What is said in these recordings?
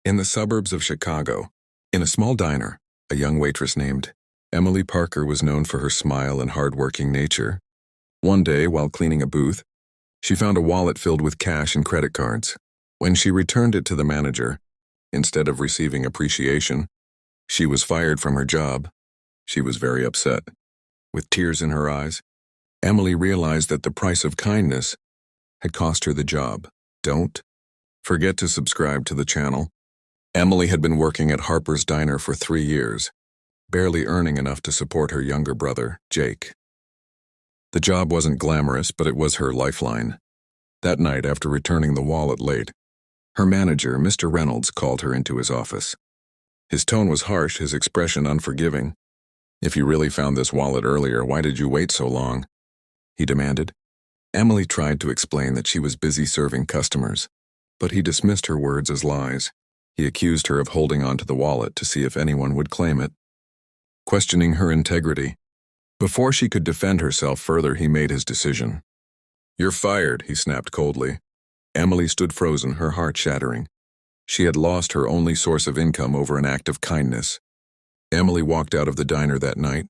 In the suburbs of Chicago, in a small diner, a young waitress named Emily Parker was known for her smile and hard-working nature. One day, while cleaning a booth, she found a wallet filled with cash and credit cards. When she returned it to the manager, instead of receiving appreciation, she was fired from her job. She was very upset. With tears in her eyes, Emily realized that the price of kindness had cost her the job. Don't forget to subscribe to the channel. Emily had been working at Harper's Diner for 3 years, barely earning enough to support her younger brother, Jake. The job wasn't glamorous, but it was her lifeline. That night, after returning the wallet late, her manager, Mr. Reynolds, called her into his office. His tone was harsh, his expression unforgiving. "If you really found this wallet earlier, why did you wait so long?" he demanded. Emily tried to explain that she was busy serving customers, but he dismissed her words as lies. He accused her of holding on to the wallet to see if anyone would claim it, questioning her integrity. Before she could defend herself further, he made his decision. "You're fired," he snapped coldly. Emily stood frozen, her heart shattering. She had lost her only source of income over an act of kindness. Emily walked out of the diner that night,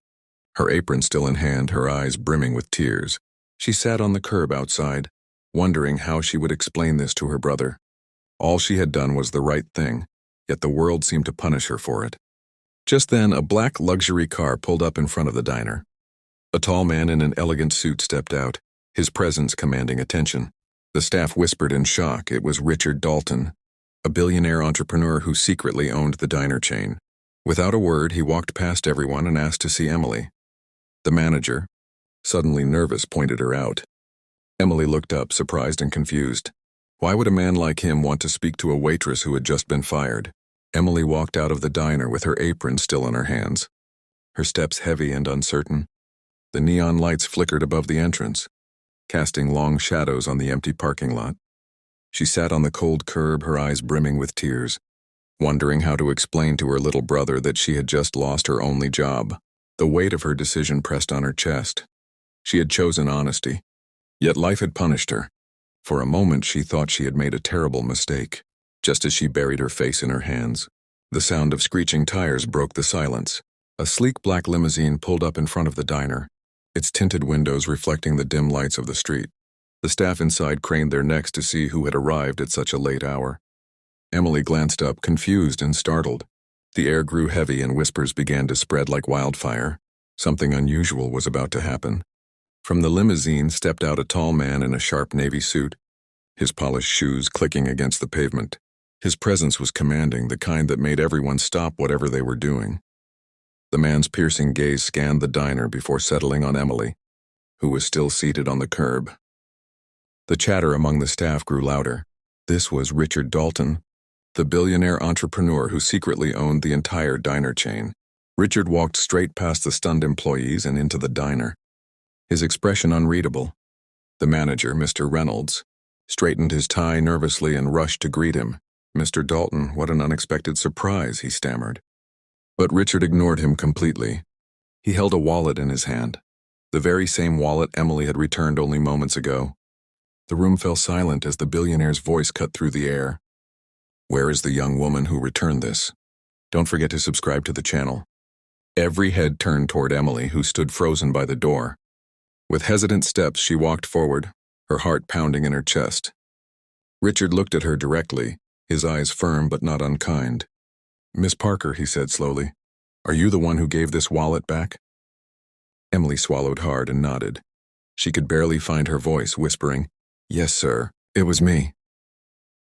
her apron still in hand, her eyes brimming with tears. She sat on the curb outside, wondering how she would explain this to her brother. All she had done was the right thing, yet the world seemed to punish her for it. Just then, a black luxury car pulled up in front of the diner. A tall man in an elegant suit stepped out, his presence commanding attention. The staff whispered in shock. It was Richard Dalton, a billionaire entrepreneur who secretly owned the diner chain. Without a word, he walked past everyone and asked to see Emily. The manager, suddenly nervous, pointed her out. Emily looked up, surprised and confused. Why would a man like him want to speak to a waitress who had just been fired? Emily walked out of the diner with her apron still in her hands, her steps heavy and uncertain. The neon lights flickered above the entrance, casting long shadows on the empty parking lot. She sat on the cold curb, her eyes brimming with tears, wondering how to explain to her little brother that she had just lost her only job. The weight of her decision pressed on her chest. She had chosen honesty, yet life had punished her. For a moment, she thought she had made a terrible mistake. Just as she buried her face in her hands, the sound of screeching tires broke the silence. A sleek black limousine pulled up in front of the diner, its tinted windows reflecting the dim lights of the street. The staff inside craned their necks to see who had arrived at such a late hour. Emily glanced up, confused and startled. The air grew heavy and whispers began to spread like wildfire. Something unusual was about to happen. From the limousine stepped out a tall man in a sharp navy suit, his polished shoes clicking against the pavement. His presence was commanding, the kind that made everyone stop whatever they were doing. The man's piercing gaze scanned the diner before settling on Emily, who was still seated on the curb. The chatter among the staff grew louder. This was Richard Dalton, the billionaire entrepreneur who secretly owned the entire diner chain. Richard walked straight past the stunned employees and into the diner, his expression unreadable. The manager, Mr. Reynolds, straightened his tie nervously and rushed to greet him. "Mr. Dalton, what an unexpected surprise," he stammered. But Richard ignored him completely. He held a wallet in his hand, the very same wallet Emily had returned only moments ago. The room fell silent as the billionaire's voice cut through the air. "Where is the young woman who returned this? Don't forget to subscribe to the channel." Every head turned toward Emily, who stood frozen by the door. With hesitant steps, she walked forward, her heart pounding in her chest. Richard looked at her directly, his eyes firm but not unkind. "Miss Parker," he said slowly, "are you the one who gave this wallet back?" Emily swallowed hard and nodded. She could barely find her voice, whispering, "Yes, sir, it was me."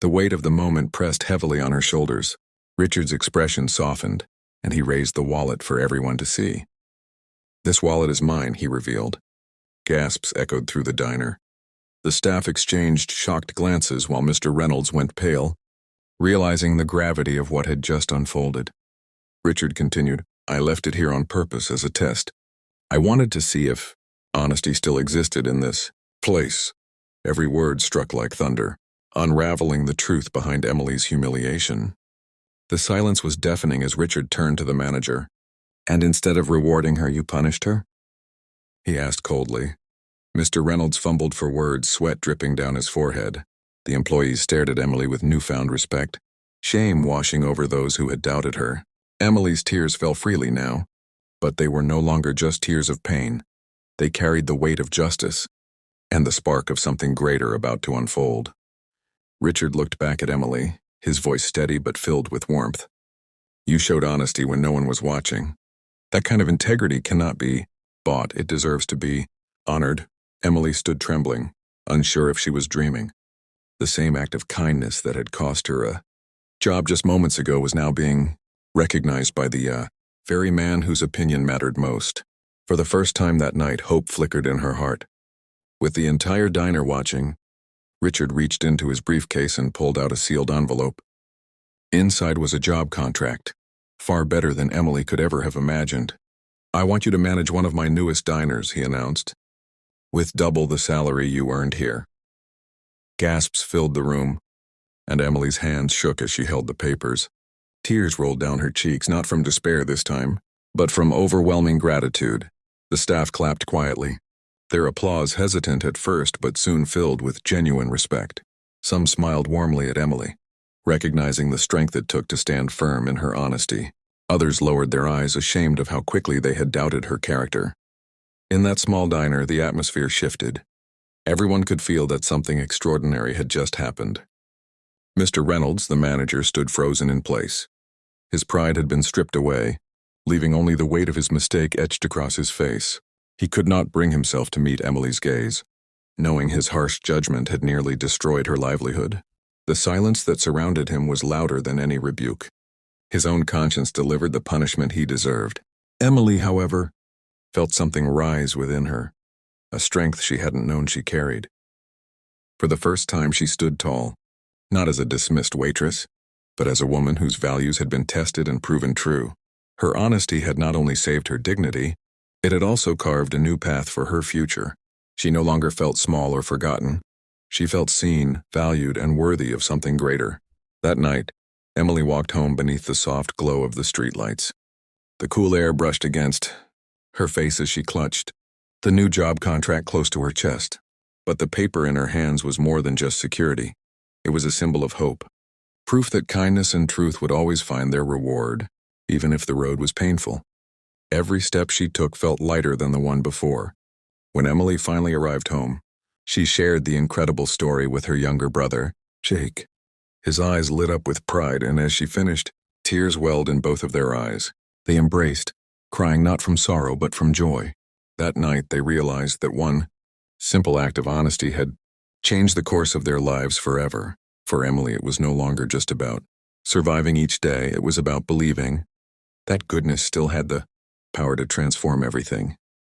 The weight of the moment pressed heavily on her shoulders. Richard's expression softened, and he raised the wallet for everyone to see. "This wallet is mine," he revealed. Gasps echoed through the diner. The staff exchanged shocked glances while Mr. Reynolds went pale, realizing the gravity of what had just unfolded. Richard continued, "I left it here on purpose as a test. I wanted to see if honesty still existed in this place." Every word struck like thunder, unraveling the truth behind Emily's humiliation. The silence was deafening as Richard turned to the manager. "And instead of rewarding her, you punished her?" he asked coldly. Mr. Reynolds fumbled for words, sweat dripping down his forehead. The employees stared at Emily with newfound respect. shame washing over those who had doubted her. Emily's tears fell freely now, but they were no longer just tears of pain. They carried the weight of justice and the spark of something greater about to unfold. Richard looked back at Emily, his voice steady but filled with warmth. You showed honesty when no one was watching. That kind of integrity cannot be bought. It deserves to be honored. Emily stood trembling, unsure if she was dreaming. The same act of kindness that had cost her a job just moments ago was now being recognized by the very man whose opinion mattered most. For the first time that night, hope flickered in her heart. With the entire diner watching, Richard reached into his briefcase and pulled out a sealed envelope. Inside was a job contract, far better than Emily could ever have imagined. I want you to manage one of my newest diners, he announced, with double the salary you earned here. Gasps filled the room, and Emily's hands shook as she held the papers. Tears rolled down her cheeks, not from despair this time, but from overwhelming gratitude. The staff clapped quietly, their applause hesitant at first but soon filled with genuine respect. Some smiled warmly at Emily, recognizing the strength it took to stand firm in her honesty. Others lowered their eyes, ashamed of how quickly they had doubted her character. In that small diner, the atmosphere shifted. Everyone could feel that something extraordinary had just happened. Mr. Reynolds, the manager, stood frozen in place. His pride had been stripped away, leaving only the weight of his mistake etched across his face. He could not bring himself to meet Emily's gaze, knowing his harsh judgment had nearly destroyed her livelihood. The silence that surrounded him was louder than any rebuke. His own conscience delivered the punishment he deserved. Emily, however, felt something rise within her, a strength she hadn't known she carried. For the first time she stood tall, not as a dismissed waitress, but as a woman whose values had been tested and proven true. Her honesty had not only saved her dignity, it had also carved a new path for her future. She no longer felt small or forgotten. She felt seen, valued, and worthy of something greater. That night, Emily walked home beneath the soft glow of the streetlights. The cool air brushed against her face as she clutched the new job contract close to her chest. But the paper in her hands was more than just security. It was a symbol of hope, proof that kindness and truth would always find their reward, even if the road was painful. Every step she took felt lighter than the one before. When Emily finally arrived home, she shared the incredible story with her younger brother, Jake. His eyes lit up with pride, and as she finished, tears welled in both of their eyes. They embraced, crying not from sorrow but from joy. That night they realized that one simple act of honesty had changed the course of their lives forever. For Emily, it was no longer just about surviving each day. It was about believing that goodness still had the power to transform everything.